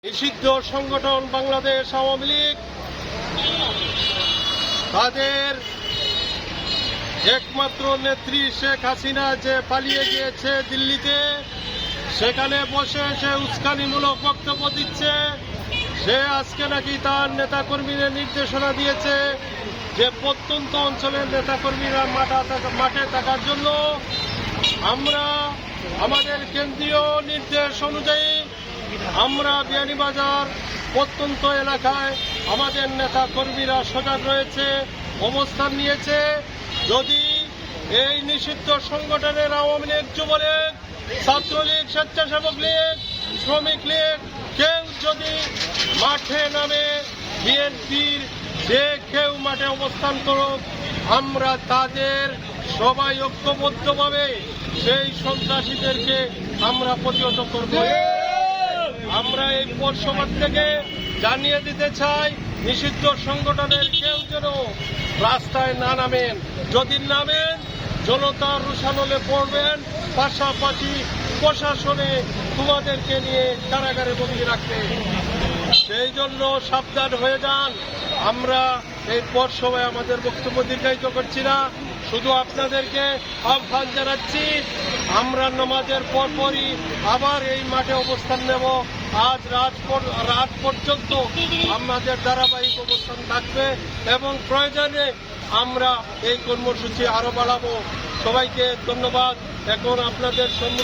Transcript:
নিষিদ্ধ সংগঠন বাংলাদেশ আওয়ামী লীগ তাদের একমাত্র নেত্রী শেখ হাসিনা যে পালিয়ে গিয়েছে দিল্লিতে, সেখানে বসে সে উস্কানিমূলক বক্তব্য দিচ্ছে। সে আজকে নাকি তার নেতাকর্মীদের নির্দেশনা দিয়েছে যে প্রত্যন্ত অঞ্চলের নেতাকর্মীরা মাঠে থাকার জন্য। আমরা আমাদের কেন্দ্রীয় নির্দেশ অনুযায়ী আমরা বিয়ানীবাজার প্রত্যন্ত এলাকায় আমাদের নেতা কর্মীরা সজাগ রয়েছে, অবস্থান নিয়েছে। যদি এই নিষিদ্ধ সংগঠনের আওয়ামী লীগ, যুবলীগ, ছাত্রলীগ, স্বেচ্ছাসেবক লীগ, শ্রমিক লীগ কেউ যদি মাঠে নামে, বিএনপির যে কেউ মাঠে অবস্থান করুক, আমরা তাদের সবাই ঐক্যবদ্ধভাবে সেই সন্ত্রাসীদেরকে আমরা প্রতিহত করব। আমরা এই পৌরসভা থেকে জানিয়ে দিতে চাই, নিষিদ্ধ সংগঠনের কেউ যেন রাস্তায় না নামেন। যদি নামেন, জনতার রোষানলে পড়বেন, পাশাপাশি প্রশাসনে তোমাদেরকে নিয়ে কারাগারে বন্দী রাখবে। সেই জন্য সাবধান হয়ে যান। আমরা এই পৌরসভায় আমাদের বক্তব্য দীর্ঘায়িত করছি না, শুধু আপনাদেরকে আহ্বান জানাচ্ছি, আমরা নামাজের পরপরই আবার এই মাঠে অবস্থান নেব। আজ রাত পর্যন্ত আমাদের ধারাবাহিক অবস্থান থাকবে এবং প্রয়োজনে আমরা এই কর্মসূচি আরো বাড়াবো। সবাইকে ধন্যবাদ। এখন আপনাদের সম্মুখে